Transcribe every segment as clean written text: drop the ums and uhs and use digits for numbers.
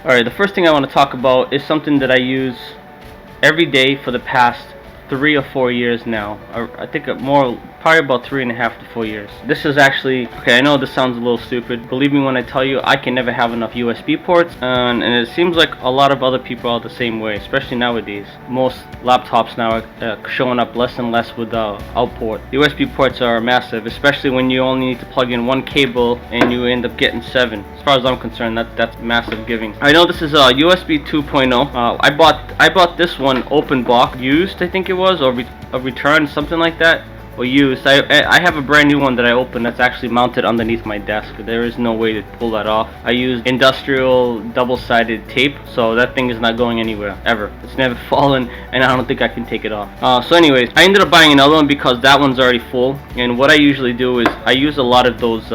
Alright, the first thing I want to talk about is something that I use every day for the past 3 or 4 years now. I think probably about 3.5 to 4 years. This is actually, okay, I know this sounds a little stupid. Believe me when I tell you, I can never have enough USB ports, and it seems like a lot of other people are the same way, especially nowadays. Most laptops now are showing up less and less with output. USB ports are massive, especially when you only need to plug in one cable and you end up getting 7. As far as I'm concerned, that's massive giving. I know this is a USB 2.0. I bought this one open box, used I think it was, or a return, something like that, or used. I have a brand new one that I opened that's actually mounted underneath my desk. There is no way to pull that off. I used industrial double-sided tape, so that thing is not going anywhere ever. It's never fallen, and I don't think I can take it off. So anyways, I ended up buying another one because that one's already full. And what I usually do is I use a lot of those.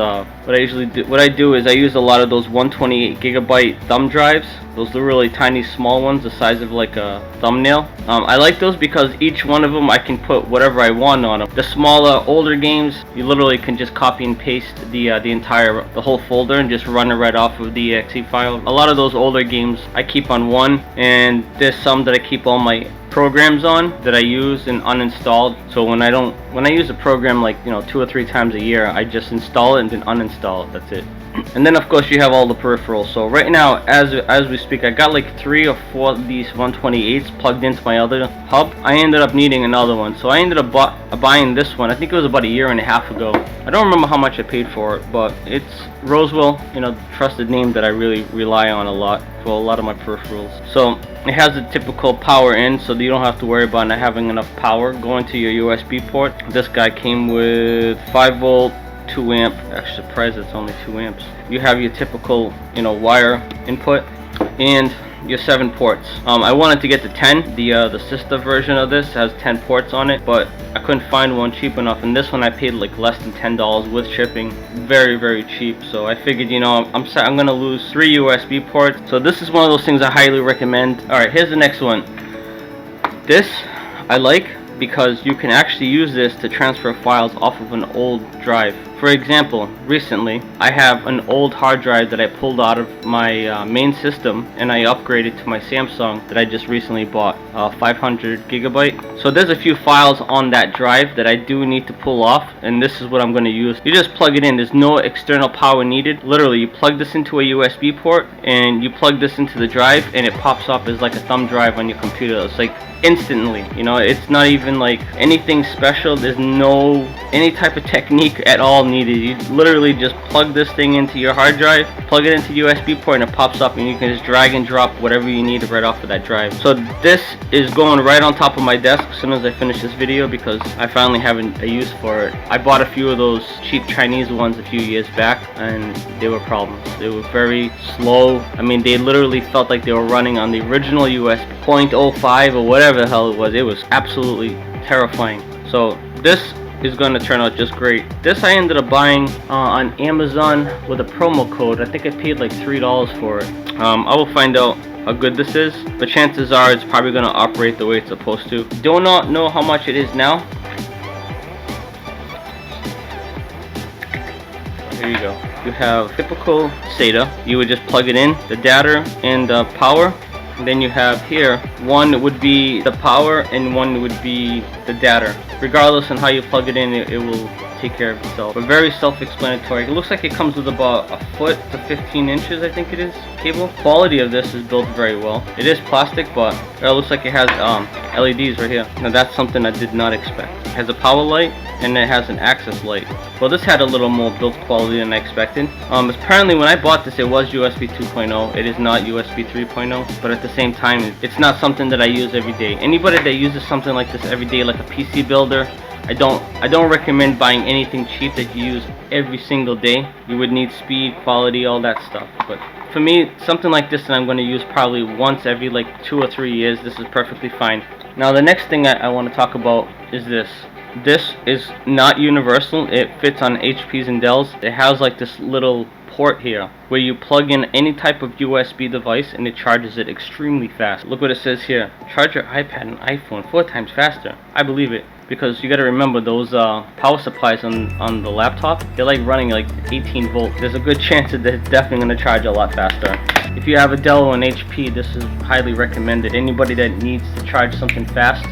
What I do is I use a lot of those 128 gigabyte thumb drives. Those are really tiny, small ones, the size of like a thumbnail. I like those because each one of them I can put whatever I want on them. The smaller, older games, you literally can just copy and paste the whole folder and just run it right off of the exe file. A lot of those older games I keep on one, and there's some that I keep all my programs on that I use and uninstalled. So when I use a program like 2 or 3 times a year, I just install it and then uninstall it. That's it. And then of course you have all the peripherals. So right now, as we speak, I got like 3 or 4 of these 128s plugged into my other hub. I ended up needing another one, so I ended up buying this one. I think it was about 1.5 years ago. I don't remember how much I paid for it, but it's Rosewill, the trusted name that I really rely on a lot for a lot of my peripherals. So it has a typical power in, so you don't have to worry about not having enough power going to your USB port. This guy came with 5 volt, 2 amp. Actually surprised it's only 2 amps. You have your typical wire input and your 7 ports. I wanted to get the 10. The sister version of this has 10 ports on it, but I couldn't find one cheap enough, and this one I paid like less than $10 with shipping. Very, very cheap. So I figured, I'm gonna lose 3 USB ports. So this is one of those things I highly recommend. Alright, here's the next one. This I like because you can actually use this to transfer files off of an old drive. For example, recently I have an old hard drive that I pulled out of my main system, and I upgraded to my Samsung that I just recently bought, 500 gigabyte. So there's a few files on that drive that I do need to pull off, and this is what I'm going to use. You just plug it in. There's no external power needed. Literally, you plug this into a USB port and you plug this into the drive, and it pops up as like a thumb drive on your computer. It's like instantly, it's not even like anything special. There's no any type of technique at all needed. You literally just plug this thing into your hard drive, plug it into USB port, and it pops up, and you can just drag and drop whatever you need right off of that drive. So this is going right on top of my desk as soon as I finish this video, because I finally have a use for it. I bought a few of those cheap Chinese ones a few years back, and they were problems. They were very slow. I mean, they literally felt like they were running on the original USB 0.05 or whatever the hell it was. It was absolutely terrifying. So this is going to turn out just great. This I ended up buying on Amazon with a promo code. I think I paid like $3 for it. I will find out how good this is, but chances are it's probably going to operate the way it's supposed to. Do not know how much it is now. Here you go. You have typical SATA. You would just plug it in, the data and the power. And then you have here, one would be the power and one would be the data. Regardless on how you plug it in, it will take care of itself. But very self-explanatory. It looks like it comes with about 1 foot to 15 inches, I think it is, cable. Quality of this is built very well. It is plastic, but it looks like it has LEDs right here. Now that's something I did not expect. It has a power light and it has an access light. Well, this had a little more build quality than I expected. Apparently when I bought this, it was USB 2.0. It is not USB 3.0, but at the same time, it's not something that I use every day. Anybody that uses something like this every day, like a PC builder, I don't recommend buying anything cheap that you use every single day. You would need speed, quality, all that stuff. But for me, something like this that I'm going to use probably once every like 2 or 3 years, this is perfectly fine. Now the next thing I want to talk about is this. This is not universal. It fits on HPs and Dells. It has like this little port here where you plug in any type of USB device and it charges it extremely fast. Look what it says here. Charge your iPad and iPhone 4 times faster. I believe it. because you got to remember those power supplies on the laptop, they're like running like 18 volts. There's a good chance that they're definitely going to charge a lot faster. If you have a Dell or an HP, this is highly recommended. Anybody that needs to charge something fast.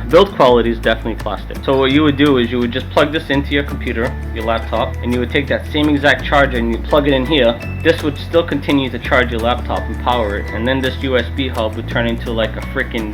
Build quality is definitely plastic. So what you would do is you would just plug this into your computer, your laptop, and you would take that same exact charger and you plug it in here. This would still continue to charge your laptop and power it, and then this USB hub would turn into like a freaking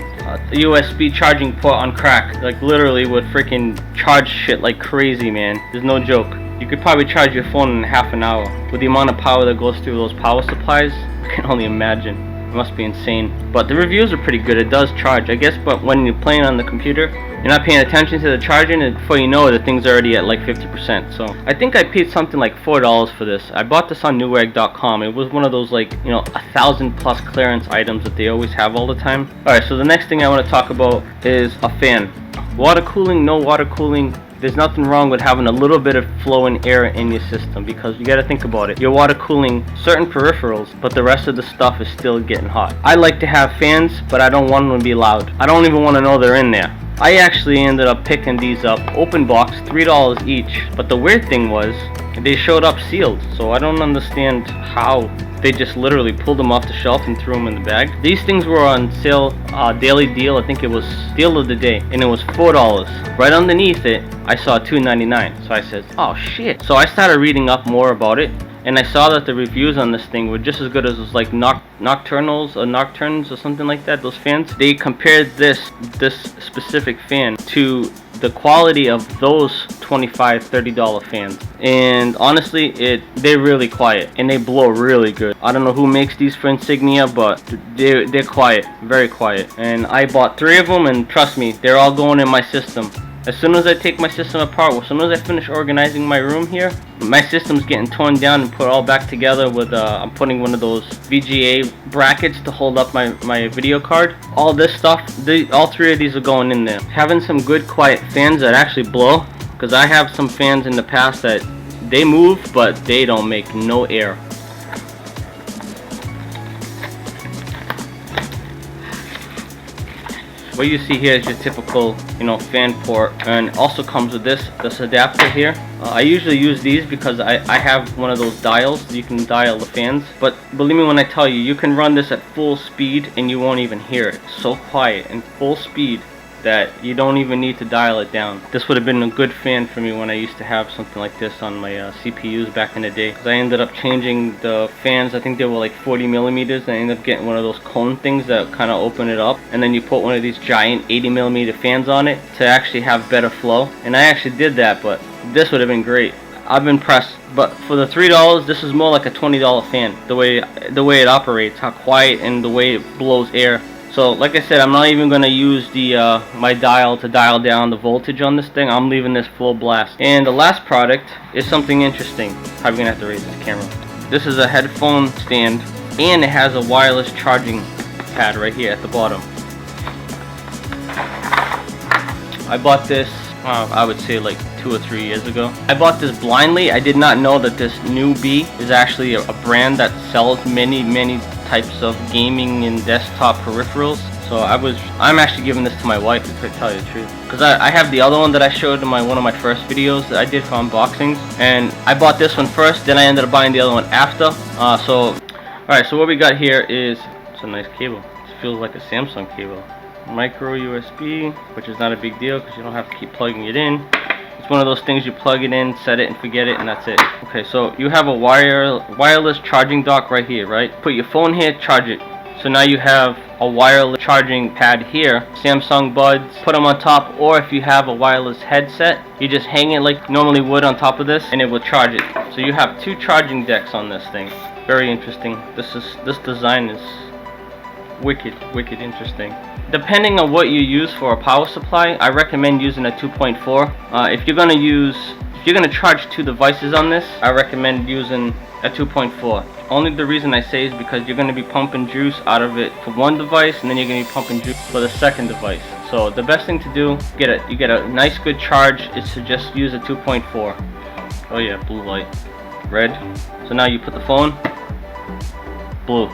USB charging port on crack. Like literally would freaking charge shit like crazy, man. There's no joke. You could probably charge your phone in half an hour. With the amount of power that goes through those power supplies, I can only imagine. It must be insane. But the reviews are pretty good. It does charge, I guess, but when you're playing on the computer, you're not paying attention to the charging, and before you know it, the thing's already at like 50%. So I think I paid something like $4 for this. I bought this on Newegg.com. It was one of those, like, you know, 1,000+ clearance items that they always have all the time. Alright, so the next thing I want to talk about is a fan. Water cooling, no water cooling. There's nothing wrong with having a little bit of flowing air in your system, because you got to think about it. You're water cooling certain peripherals, but the rest of the stuff is still getting hot. I like to have fans, but I don't want them to be loud. I don't even want to know they're in there. I actually ended up picking these up, open box, $3 each. But the weird thing was, they showed up sealed, so I don't understand how they just literally pulled them off the shelf and threw them in the bag. These things were on sale, daily deal. I think it was deal of the day, and it was $4. Right underneath it, I saw $2.99. So I said, oh shit. So I started reading up more about it, and I saw that the reviews on this thing were just as good as those like Nocturnes or something like that, those fans. They compared this specific fan to the quality of those $25-$30 fans, and honestly they're really quiet and they blow really good. I don't know who makes these for Insignia, but they're quiet, very quiet. And I bought 3 of them, and trust me, they're all going in my system. As soon as I take my system apart, as soon as I finish organizing my room here, my system's getting torn down and put all back together with, I'm putting one of those VGA brackets to hold up my video card. All this stuff, all 3 of these are going in there. Having some good quiet fans that actually blow, because I have some fans in the past that they move, but they don't make no air. What you see here is your typical, you know, fan port, and also comes with this adapter here. I usually use these because I have one of those dials. You can dial the fans, but believe me when I tell you, you can run this at full speed and you won't even hear it. It's so quiet and full speed that you don't even need to dial it down. This would have been a good fan for me when I used to have something like this on my CPUs back in the day. I ended up changing the fans. I think they were like 40 millimeters, and I ended up getting one of those cone things that kind of open it up, and then you put one of these giant 80 millimeter fans on it to actually have better flow. And I actually did that, but this would have been great. I've been impressed. But for the $3, this is more like a $20 fan. The way it operates, how quiet, and the way it blows air. So like I said, I'm not even going to use the my dial to dial down the voltage on this thing. I'm leaving this full blast. And the last product is something interesting. Probably going to have to raise this camera. This is a headphone stand, and it has a wireless charging pad right here at the bottom. I bought this, I would say like 2 or 3 years ago. I bought this blindly. I did not know that this Newbie is actually a brand that sells many types of gaming and desktop peripherals. So I'm actually giving this to my wife, to tell you the truth, because I have the other one that I showed in one of my first videos that I did for unboxings, and I bought this one first, then I ended up buying the other one after. Alright, so what we got here is, it's a nice cable. It feels like a Samsung cable. Micro USB, which is not a big deal because you don't have to keep plugging it in. It's one of those things you plug it in, set it, and forget it, and that's it. Okay, so you have a wireless charging dock right here, right? Put your phone here, charge it. So now you have a wireless charging pad here. Samsung buds, put them on top, or if you have a wireless headset, you just hang it like you normally would on top of this, and it will charge it. So you have 2 charging decks on this thing. Very interesting. This design is wicked interesting. Depending on what you use for a power supply, I recommend using a 2.4. If you're gonna charge 2 devices on this, I recommend using a 2.4. Only the reason I say is because you're gonna be pumping juice out of it for one device, and then you're gonna be pumping juice for the second device. So the best thing to do, you get a nice good charge, is to just use a 2.4. Oh yeah, blue light, red. So now you put the phone, blue.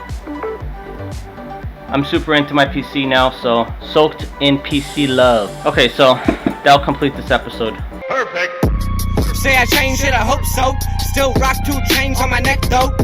I'm super into my PC now, so soaked in PC love. Okay, so that'll complete this episode. Perfect. Say I changed it, I hope so. Still rock 2 chains on my neck though.